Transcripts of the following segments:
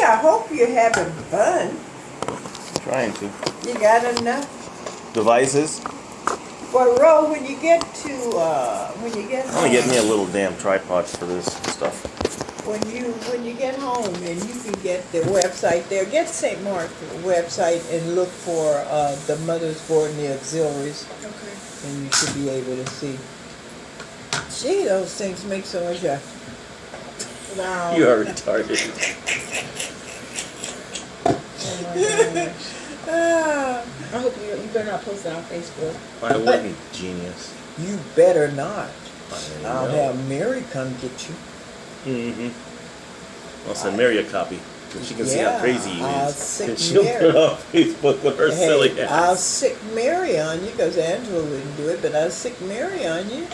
I hope you're having fun. Trying to. You got enough? Devices. Well, Ro, when you get I'm gonna get me a little damn tripod for this stuff. when you get home and you can get the website there, get St. Mark's website and look for the Mother's Board and the auxiliaries. Okay. And you should be able to see. Gee, those things make so much wow. You are retarded. Oh my gosh. I hope you better not post it on Facebook. I wouldn't, genius. You better not. I I'll know. have Mary come get you. Mm-hmm. I'll send Mary a copy so she can see how crazy he I'll is. sick And she'll Mary. put it on Facebook with her silly Hey, ass. I'll sick Mary on you because Angela wouldn't do it, but I'll sick Mary on you.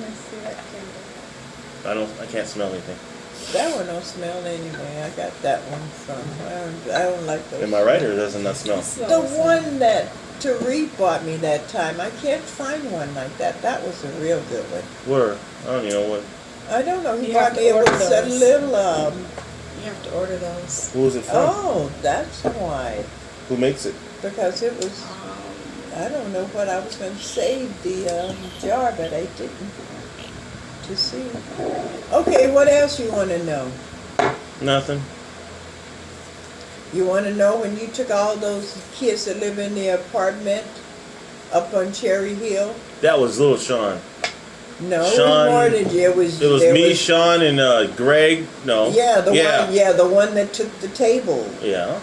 Let's see that candle. I can't smell anything. That one don't smell anyway. I got that one from. I don't like those. Am I right, or does it not smell? The one that Tariq bought me that time, I can't find one like that. That was a real good one. Where? I don't even know what. I don't know. He You bought have to me. It order was a those. little. You have to order those. Who was it from? Oh, that's why. Who makes it? Because it was. I don't know what I was going to save the jar, but I didn't. To see. Okay, what else you want to know? Nothing. You want to know when you took all those kids that live in the apartment up on Cherry Hill? That was little Sean. No, Sean- it was more than you. It was me, Sean, and Greg. No. Yeah, the one that took the table. Yeah.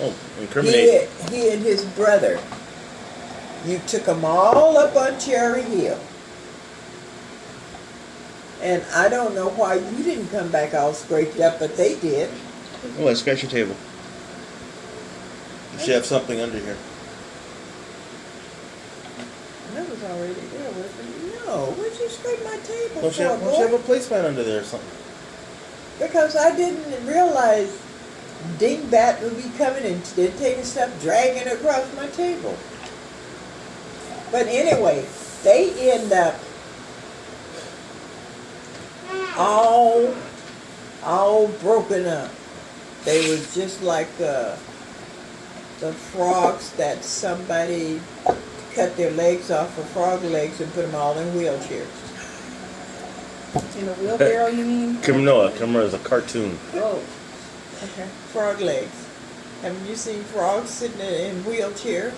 Oh, incriminate. He and his brother. You took them all up on Cherry Hill. And I don't know why you didn't come back all scraped up, but they did. Oh, let's scratch your table. You should have something under here. That was already there, wasn't it? No, what'd you scrape my table Don't you have a placemat under there or something? Because I didn't realize Dingbat would be coming and then taking stuff, dragging across my table. But anyway, they end up all broken up. They was just like the frogs that somebody cut their legs off of frog legs and put them all in wheelchairs. In a wheelbarrow, you mean? Kimura is a cartoon. Oh. Okay. Frog legs. Haven't you seen frogs sitting in wheelchairs?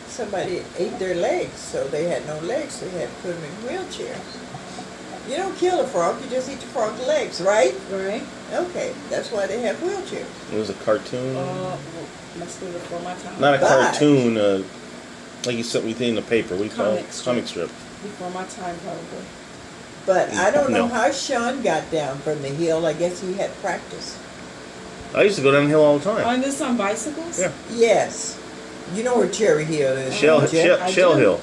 Somebody ate their legs, so they had no legs, so they had to put them in wheelchairs. You don't kill a frog, you just eat the frog's legs, right? Right. Okay, that's why they have wheelchairs. It was a cartoon. Must be before my time. Not a But- cartoon. Like you said, in the paper. What do you call it? Comic strip. Before my time, probably. But I don't know No. how Sean got down from the hill. I guess he had practice. I used to go down the hill all the time. On this on bicycles? Yeah. Yes. You know where Cherry Hill is? Shell don't you? I Hill.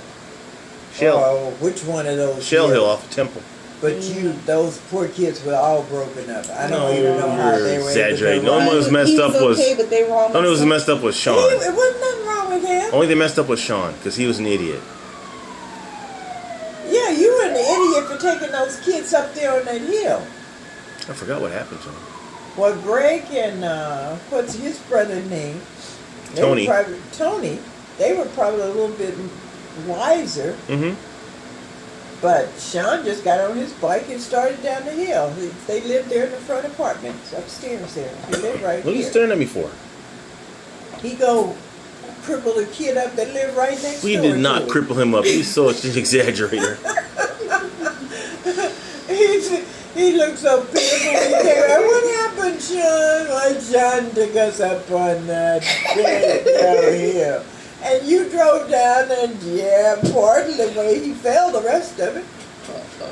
Oh, which one of those? Shell Hill hills? off of Temple. But those poor kids were all broken up. I don't No, even know how you're they were exaggerating. able to No one run. was messed He up was. okay, but they were all The only was messed up was Sean. It wasn't nothing wrong with him. Only thing messed up was Sean because he was an idiot. Yeah, you were an idiot for taking those kids up there on that hill. I forgot what happened to him. Well, Greg and what's his brother's name? Tony. Tony. They were probably a little bit wiser. Mm-hmm. But Sean just got on his bike and started down the hill. They lived there in the front apartments upstairs there. He lived right What are you here. staring at me for? He go cripple a kid up that lived right next We door. did not to him. cripple him up. He's such an exaggerator. He looked so pitiful. He came out, what happened, Sean? Why, Sean took us up on that bed down here. And you drove down and, yeah, part of the way he fell, the rest of it.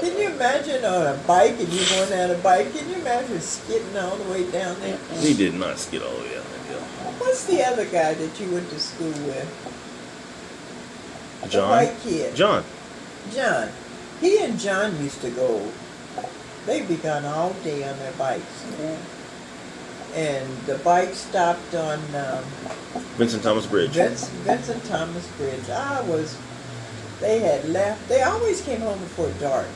Can you imagine on a bike and you going down a bike? Can you imagine skidding all the way down there? He did not skid all the way down that hill. What's the other guy that you went to school with? The John? white kid. John. John. He and John used to go. They'd be gone all day on their bikes. Yeah. And the bike stopped on Vincent Thomas Bridge. Vincent Thomas Bridge. They had left. They always came home before dark.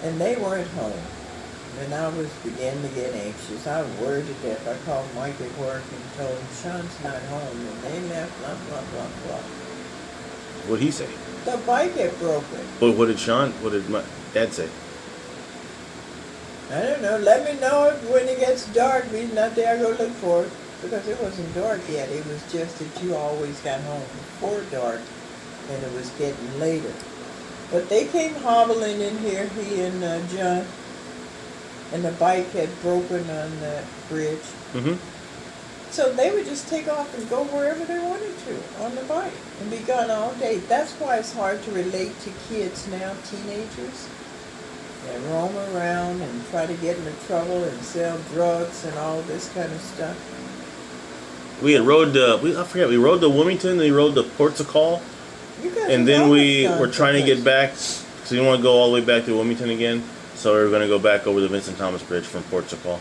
And they weren't home. And I was beginning to get anxious. I was worried to death. I called Mike at work and told him Sean's not home and they left, blah, blah, blah, blah. What'd he say? The bike had broken. What did my dad say? I don't know. Let me know if when it gets dark. He's not there. I go look for it. Because it wasn't dark yet. It was just that you always got home before dark and it was getting later. But they came hobbling in here, he and John. And the bike had broken on the bridge. Mm-hmm. So they would just take off and go wherever they wanted to on the bike and be gone all day. That's why it's hard to relate to kids now, teenagers. They roam around and try to get into trouble and sell drugs and all this kind of stuff. We had rode we rode to Wilmington, then we rode to Portugal, You guys and have then we always were gone trying to get someplace. back. So you want to go all the way back to Wilmington again? So we were going to go back over the Vincent Thomas Bridge from Portugal.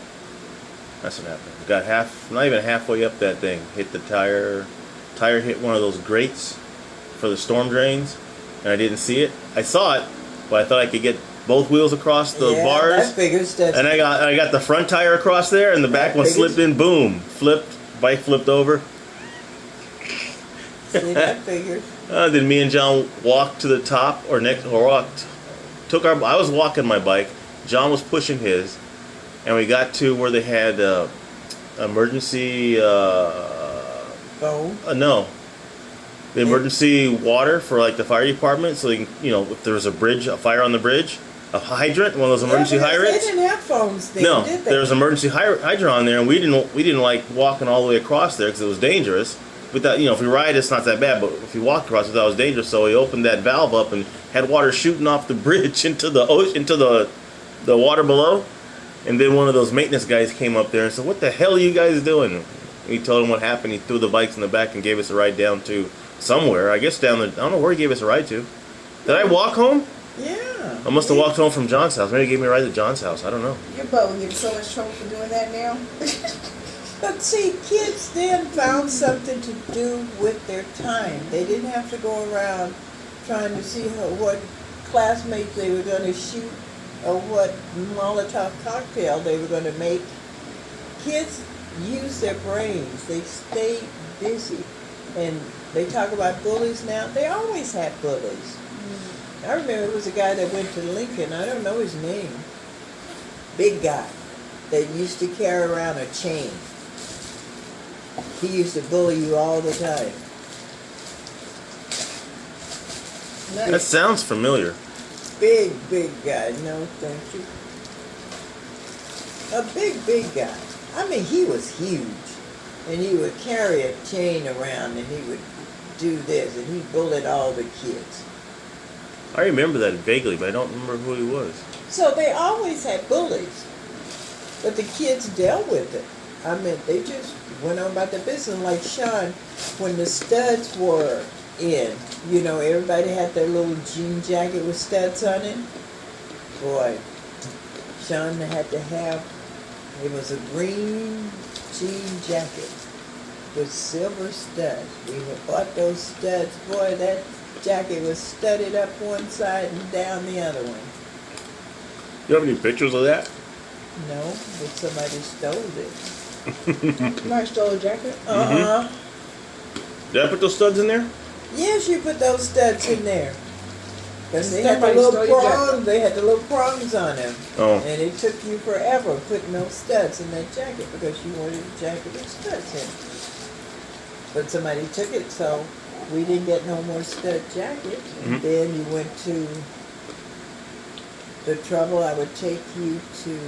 That's what happened. We got not even halfway up that thing. Hit the tire hit one of those grates for the storm drains, and I didn't see it. I saw it, but I thought I could get both wheels across the bars. That figures that. And I got the front tire across there, and the back one slipped in. Boom, flipped. Bike flipped over. See, that figures. Then me and John walked to the top, I was walking my bike. John was pushing his, and we got to where they had emergency. Go. No, the emergency water for like the fire department. So they can, if there was a fire on the bridge, a hydrant, one of those emergency hydrants. They didn't have phones then, No, did they? there was an emergency hydrant on there, and we didn't like walking all the way across there because it was dangerous. But that, if we ride, it's not that bad. But if you walk across, it was dangerous. So we opened that valve up and had water shooting off the bridge into the ocean, into the water below. And then one of those maintenance guys came up there and said, "What the hell are you guys doing?" We told him what happened. He threw the bikes in the back and gave us a ride down to somewhere. I guess I don't know where he gave us a ride to. Did I walk home? Yeah. I must have walked home from John's house. Maybe he gave me a ride to John's house. I don't know. Your butt would get in so much trouble for doing that now. But see, kids then found something to do with their time. They didn't have to go around trying to see what classmates they were going to shoot or what Molotov cocktail they were going to make. Kids use their brains. They stay busy. And they talk about bullies now. They always had bullies. I remember there was a guy that went to Lincoln. I don't know his name. Big guy that used to carry around a chain. He used to bully you all the time. That sounds familiar. Big guy. No, thank you. A big guy. I mean, he was huge. And he would carry a chain around and he would do this and he bullied all the kids. I remember that vaguely, but I don't remember who he was. So they always had bullies. But the kids dealt with it. I mean, they just went on about their business. Like Sean, when the studs were in, everybody had their little jean jacket with studs on it. Boy, Sean had to have, it was a green jean jacket with silver studs. We had bought those studs. Boy, that jacket was studded up one side and down the other one. You have any pictures of that? No, but somebody stole it. Somebody stole a jacket? Uh-huh. Did I put those studs in there? Yes, you put those studs in there. Because they had the Somebody little stole your jacket. prongs. They had the little prongs on them. Oh. And it took you forever putting those studs in that jacket because you wanted a jacket with studs in it. But somebody took it, so we didn't get no more stud jackets. And then you went to the trouble. I would take you to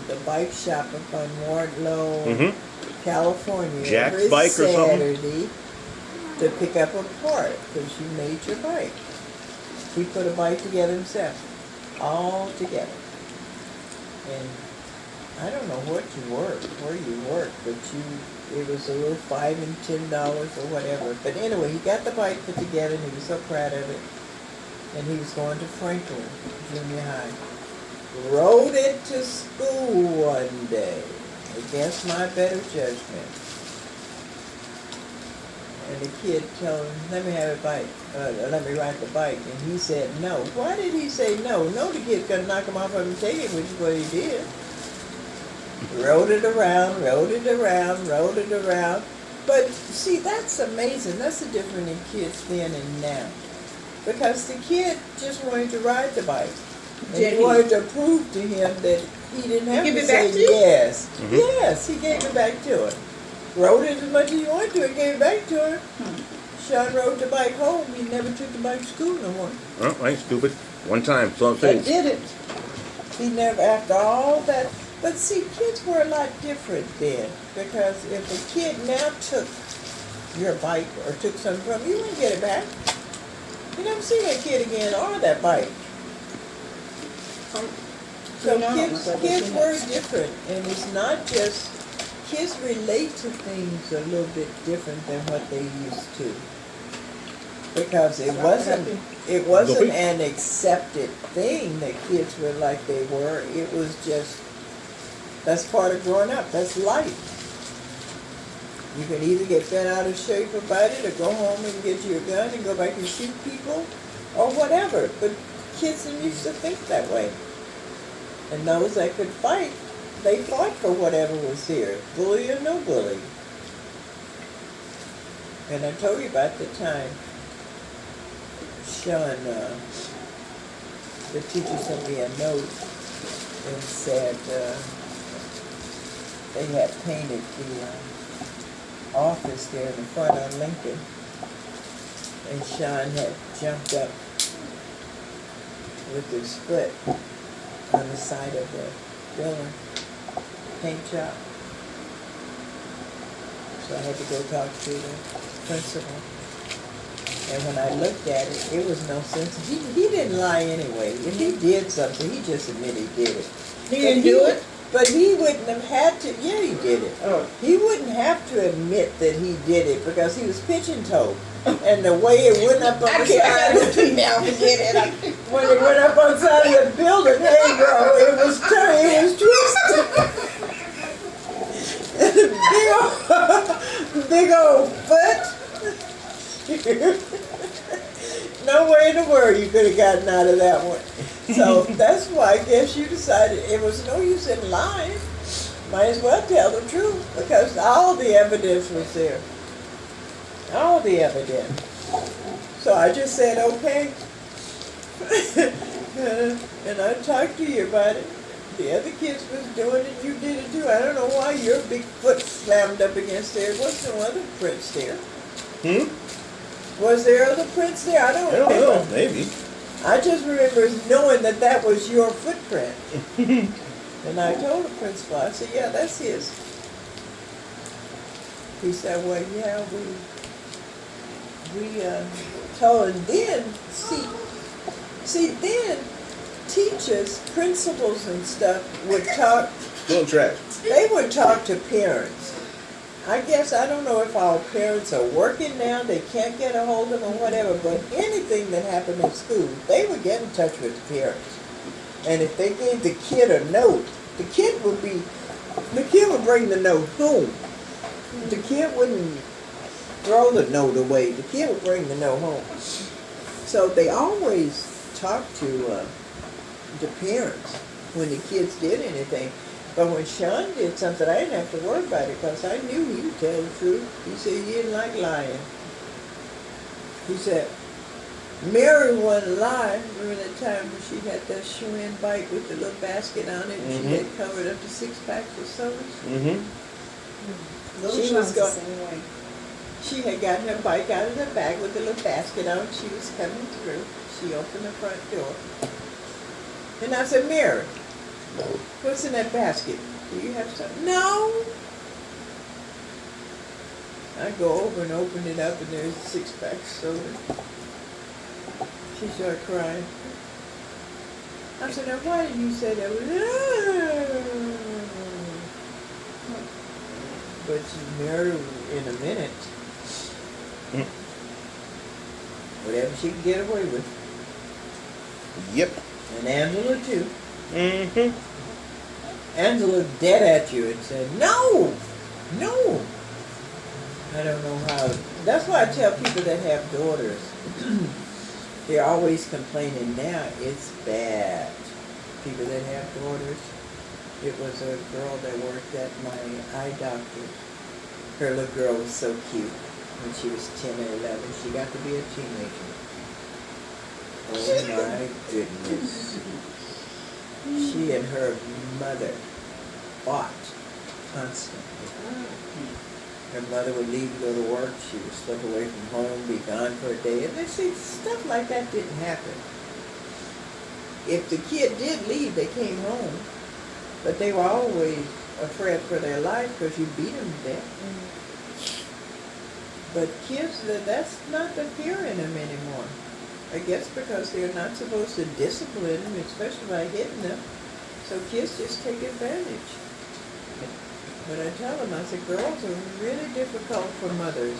the bike shop up on Wardlow, California, Jack's every bike or something? Saturday to pick up a part because you made your bike. He put a bike together himself, all together. And I don't know where you worked, but it was a little $5 and $10 or whatever. But anyway, he got the bike put together and he was so proud of it. And he was going to Franklin Junior High. Rode it to school one day against my better judgment. And the kid told him, let me have a bike, let me ride the bike. And he said no. Why did he say no? No, the kid's going to knock him off of him and take it, which is what he did. Rode it around, rode it around, rode it around. But see, that's amazing. That's the difference in kids then and now. Because the kid just wanted to ride the bike. And Did you he? wanted to prove to him that he didn't have Give to it say back to you? yes. Mhm. Yes, he gave it back to her. Rode it as much as he wanted to and gave it back to her. Sean rode the bike home. He never took the bike to school no more. Oh, I ain't stupid. One time, so I'm I saying. did it. He never, after all that. But see, kids were a lot different then. Because if a kid now took your bike or took something from you, you wouldn't get it back. You never see that kid again or that bike. So kids were different. And it's not just, kids relate to things a little bit different than what they used to. Because it wasn't an accepted thing that kids were like they were. It was just, that's part of growing up. That's life. You can either get bent out of shape about it or go home and get you a gun and go back and shoot people or whatever. But kids didn't used to think that way. And those that could fight, they fought for whatever was here, bully or no bully. And I told you about the time Sean, the teacher sent me a note and said they had painted the office there in the front on Lincoln, and Sean had jumped up with his foot on the side of the building, paint job. So I had to go talk to the principal. And when I looked at it, it was no sense. He didn't lie anyway. If he did something, he just admitted he did it. He didn't do it? But he wouldn't have had to. Yeah, he did it. Oh. He wouldn't have to admit that he did it because he was pigeon toed. And the way it went up on the side, between now and forget it. when it went up on the side of the building, hey bro, it was turned, it was twisted. big old foot. No way in the world you could have gotten out of that one. So that's why I guess you decided it was no use in lying. Might as well tell the truth because all the evidence was there. All the evidence. So I just said, okay. And I talked to you about it. The other kids was doing it, you did it too. I don't know why your big foot slammed up against there. What's no other prints there? Was there other prints there? I don't remember. know, maybe. I just remember knowing that that was your footprint. And I told the principal, I said, yeah, that's his. He said, well, yeah, we told him then, see, then teachers, principals and stuff would talk, Little trash. they would talk to parents. I guess, I don't know if our parents are working now, they can't get a hold of them or whatever, but anything that happened in school, they would get in touch with the parents. And if they gave the kid a note, the kid would bring the note home. The kid wouldn't throw the note away, the kid would bring the note home. So they always talked to the parents when the kids did anything. But when Sean did something, I didn't have to worry about it because I knew he would tell the truth. He said he didn't like lying. He said, Mary wouldn't lie. Remember that time when she had that Schwinn bike with the little basket on it and she had covered up to 6 packs of sodas? She was going, she had gotten her bike out of the bag with the little basket on it. She was coming through. She opened the front door. And I said, Mary, what's in that basket? Do you have something? No. I go over and open it up and there's 6 packs of soda. She started crying. I said, now why did you say that? But she's married in a minute. Whatever she can get away with. Yep. And Angela too. Angela dead at you and said, no. I don't know how. That's why I tell people that have daughters, they're always complaining now. It's bad. People that have daughters, It was a girl that worked at my eye doctor. Her little girl was so cute. When she was 10 or 11, she got to be a teenager. Oh my goodness. She and her mother fought constantly. Her mother would leave to go to work. She would slip away from home, be gone for a day. And they see stuff like that didn't happen. If the kid did leave, they came home. But they were always afraid for their life because you beat them to death. But kids, that's not the fear in them anymore. I guess because they're not supposed to discipline them, especially by hitting them. So kids just take advantage. But I tell them, I said, girls are really difficult for mothers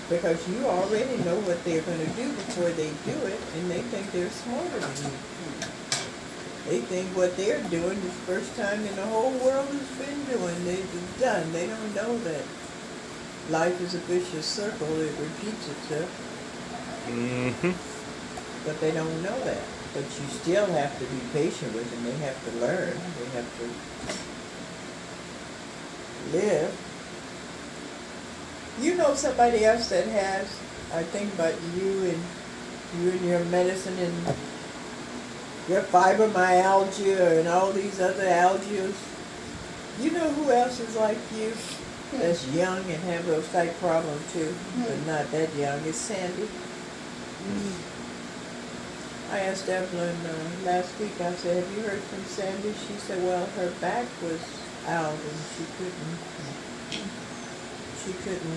because you already know what they're going to do before they do it, and they think they're smarter than you. They think what they're doing is the first time in the whole world has been doing. They've done. They don't know that life is a vicious circle. It repeats itself. Mm-hmm. But they don't know that. But you still have to be patient with them. They have to learn. They have to live. You know somebody else that has, I think about you and your medicine and your fibromyalgia and all these other algias. You know who else is like you? That's young and have those type problems too, but not that young. It's Sandy. I asked Evelyn last week, I said, have you heard from Sandy? She said, well, her back was out and she couldn't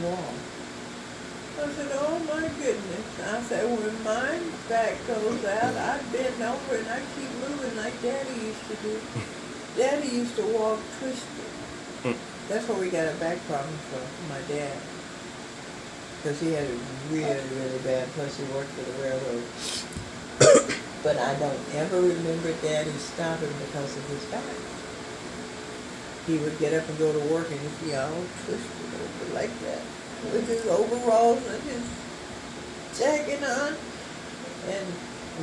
walk. I said, oh my goodness. I said, when my back goes out, I bend over and I keep moving like Daddy used to do. Daddy used to walk twisted. That's where we got a back problem from my dad. Because he had it really, really bad, plus he worked for the railroad. But I don't ever remember Daddy stopping because of his back. He would get up and go to work and he'd be all twisted over like that, with his overalls and his jacket on. And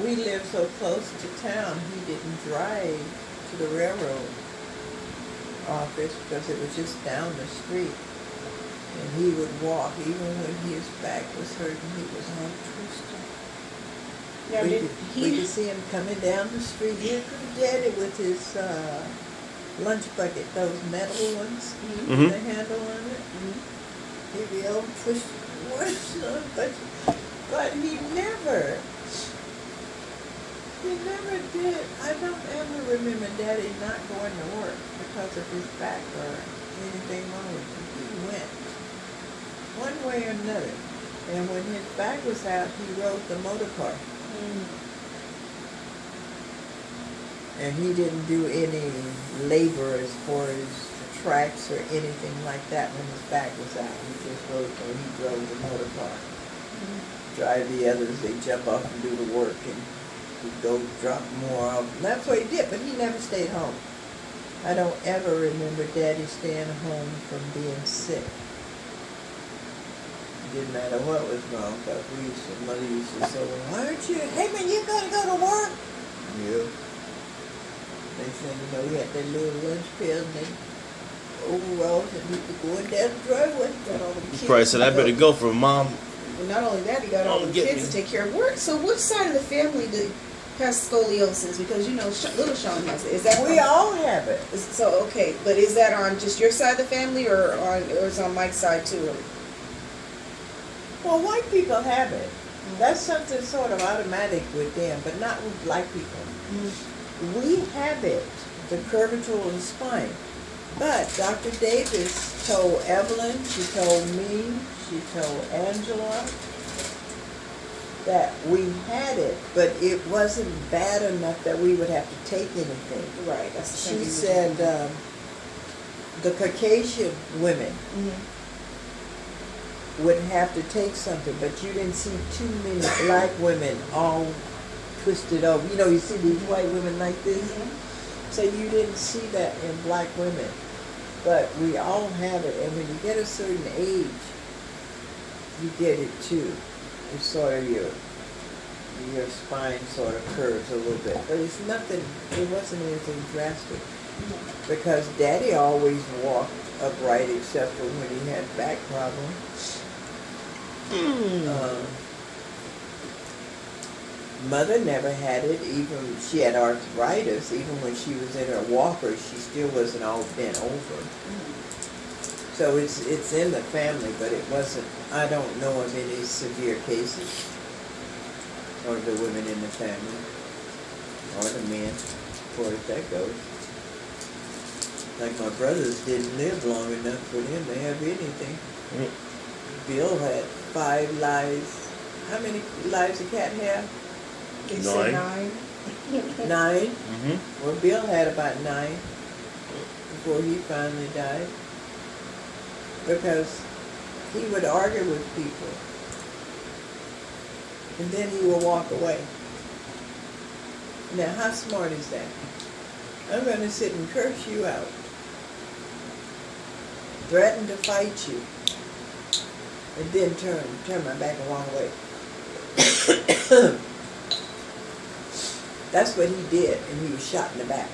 we lived so close to town, he didn't drive to the railroad office because it was just down the street. And he would walk, even when his back was hurting, he was all twisted. Now, We could see him coming down the street. Here comes Daddy with his lunch bucket, those metal ones, with the handle on it. He'd be all twisted, but he never did. I don't ever remember Daddy not going to work because of his back or anything wrong with him. He went one way or another. And when his back was out, he rode the motor car. And he didn't do any labor as far as tracks or anything like that when his back was out. He just rode, or he drove the motor car. Drive the others, they jump off and do the work, and he'd go drop more off. And that's what he did, but he never stayed home. I don't ever remember Daddy staying home from being sick. Didn't matter what was wrong, because Mother used to say, well, why aren't you, hey man, you gotta go to work. Yeah. They said, you know, he had that little lunch pail and they overalls and he was going down the driveway. Got all the kids. Probably said, I better go for Mom. And not only that, he got all the kids to take care of work. So which side of the family has scoliosis? Because, you know, little Sean has it. Is that We all have it. So, okay, but is that on just your side of the family or is it on Mike's side too? Well, white people have it. That's something sort of automatic with them, but not with black people. We have it, the curvature of the spine. But Dr. Davis told Evelyn, she told me, she told Angela that we had it, but it wasn't bad enough that we would have to take anything. Right. That's the She said the Caucasian women would have to take something, but you didn't see too many black women all twisted over. You know, you see these white women like this. So you didn't see that in black women. But we all have it, and when you get a certain age, you get it too. It's sort of your your spine sort of curves a little bit. But it's nothing, it wasn't anything drastic. Because Daddy always walked upright except for when he had back problems. Mother never had it, even she had arthritis, even when she was in her walker, she still wasn't all bent over. So it's in the family, but it wasn't, I don't know of any severe cases, or the women in the family, or the men, as far as that goes. Like my brothers didn't live long enough for them to have anything. Bill had 5 lives. How many lives a cat have? They said 9. 9? Mm-hmm. Well, Bill had about 9 before he finally died. Because he would argue with people. And then he would walk away. Now, how smart is that? I'm going to sit and curse you out. Threaten to fight you. And then turn my back and walk away. That's what he did, and he was shot in the back.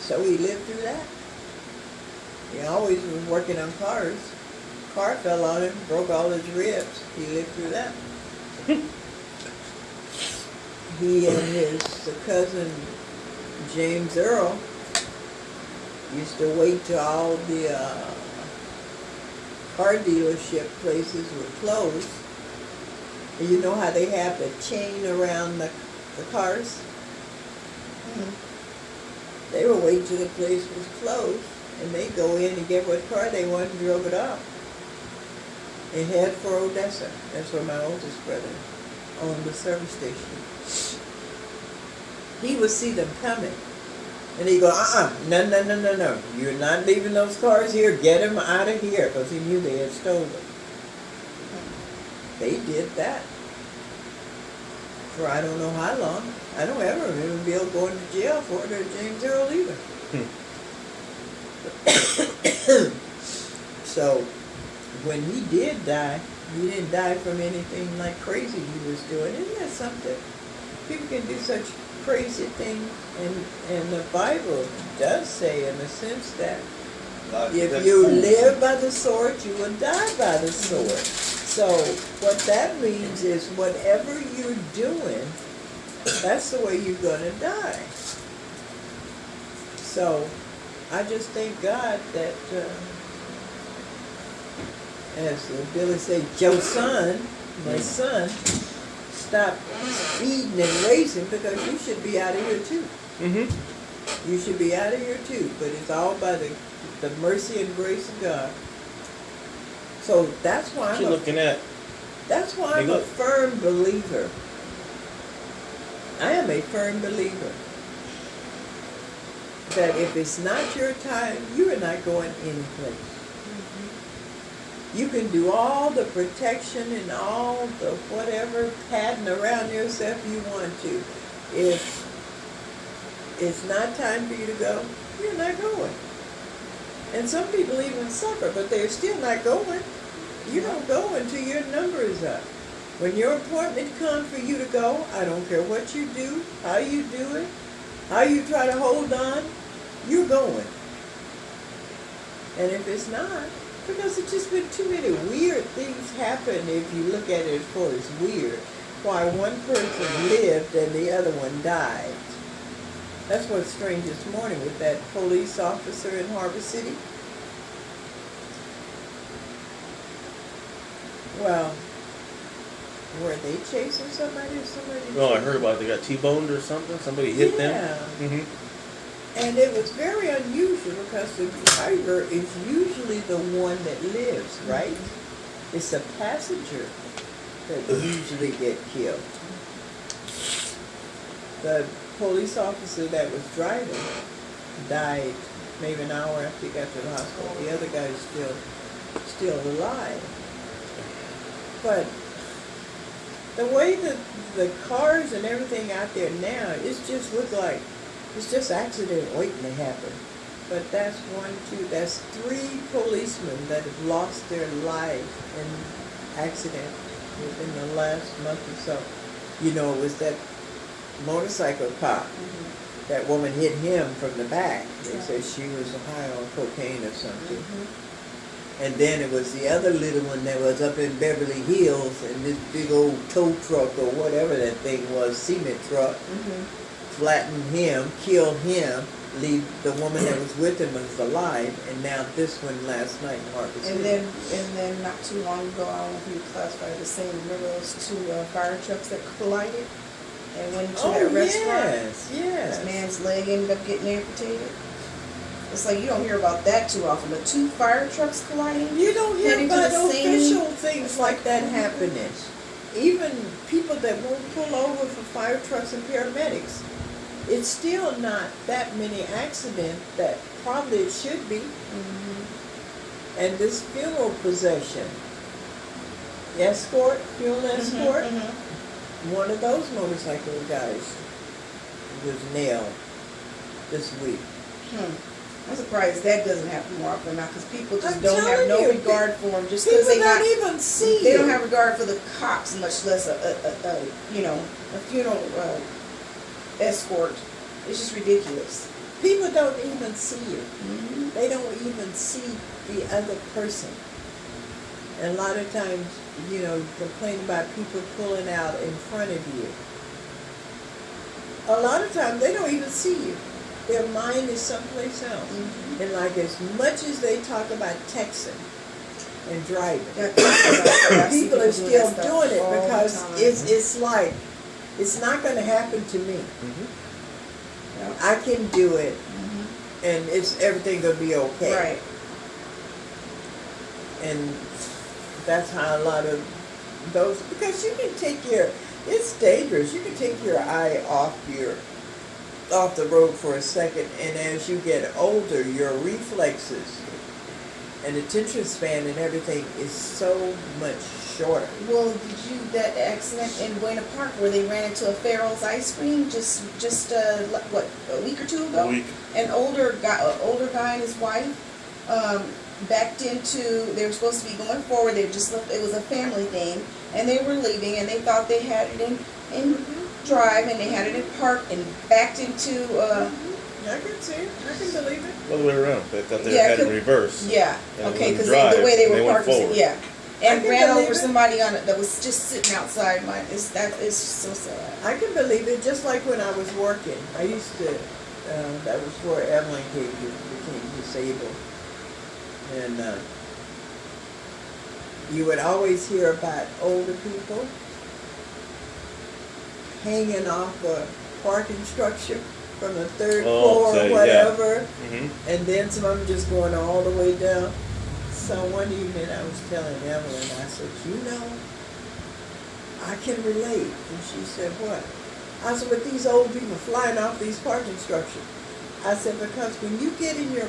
So he lived through that. He always was working on cars. Car fell on him, broke all his ribs. He lived through that. He and his cousin James Earl used to wait till all the car dealership places were closed. And you know how they have the chain around the cars? They would wait till the place was closed, and they'd go in and get what car they wanted and drove it off. And head for Odessa. That's where my oldest brother owned the service station. He would see them coming. And he'd go, no. You're not leaving those cars here. Get them out of here. Because he knew they had stolen. They did that. For I don't know how long. I don't ever remember Bill going to jail for it or James Earl either. So, when he did die, he didn't die from anything like crazy he was doing. Isn't that something? People can do such crazy things, and the Bible does say in the sense that if you live by the sword, you will die by the sword. So what that means is whatever you're doing, that's the way you're going to die. So I just thank God that, as Billy said, Joe's son, my son, stop speeding and racing, because you should be out of here too. You should be out of here too, but it's all by the mercy and grace of God. So that's why I'm a firm believer. I am a firm believer that if it's not your time, you are not going anyplace. You can do all the protection and all the whatever padding around yourself you want to. If it's not time for you to go, you're not going. And some people even suffer, but they're still not going. You don't go until your number is up. When your appointment comes for you to go, I don't care what you do, how you do it, how you try to hold on, you're going. And if it's not, because it's just been too many weird things happen if you look at it as far as weird. Why one person lived and the other one died. That's what's strange this morning with that police officer in Harbor City. Well, were they chasing somebody or somebody? No, I heard about it. They got T-boned or something. Somebody hit them. And it was very unusual because the driver is usually the one that lives, right? It's the passenger that usually get killed. The police officer that was driving died maybe an hour after he got to the hospital. The other guy is still alive. But the way that the cars and everything out there now, it just look like it's just accident waiting to happen. But that's 3 policemen that have lost their lives in accident within the last month or so. You know, it was that motorcycle cop. That woman hit him from the back. They said she was high on cocaine or something. And then it was the other little one that was up in Beverly Hills, and this big old tow truck or whatever that thing was, cement truck, flattened him, killed him, leave the woman that was with him was alive, and now this one last night in Harvest. And then not too long ago, I don't know if you would classify it the same. Remember those two fire trucks that collided and went into that restaurant? Yes. This man's leg ended up getting amputated. It's like you don't hear about that too often, but two fire trucks colliding. You don't hear about official same things like that happening. Even people that won't pull over for fire trucks and paramedics. It's still not that many accidents that probably it should be. And this funeral procession, funeral escort, one of those motorcycle guys was nailed this week. I'm surprised that doesn't happen more often now, because people just I'm don't have no telling you, regard for them. Just because People don't even see they you. don't have regard for the cops, much less a funeral escort. It's just ridiculous. People don't even see you. They don't even see the other person. And a lot of times, you complain about people pulling out in front of you. A lot of times they don't even see you. Their mind is someplace else. And like as much as they talk about texting and driving, people are still doing it because it's like, it's not going to happen to me. I can do it, and everything gonna be okay. Right. And that's how a lot of those, because you can take it's dangerous. You can take your eye off the road for a second, and as you get older, your reflexes and attention span and everything is so much shorter. Well, that accident in Buena Park where they ran into a Farrell's ice cream just a week or two ago? A week. An older guy and his wife backed into, they were supposed to be going forward, it was a family thing, and they were leaving, and they thought they had it in drive, and they had it in park, and backed into I can see it. I can believe it. All the way around. They thought they had it in reverse. Yeah. And Okay, because drive, the way they and were went parked was, forward. yeah. I And can ran believe over it. somebody on it that was just sitting outside. That is so sad. I can believe it. Just like when I was working, I used to. That was where Evelyn became disabled, and you would always hear about older people hanging off a parking structure from the third floor or whatever, and then some of them just going all the way down. So one evening I was telling Evelyn, I said, I can relate. And she said, what? I said, with these old people flying off these parking structures. I said, because when you get in your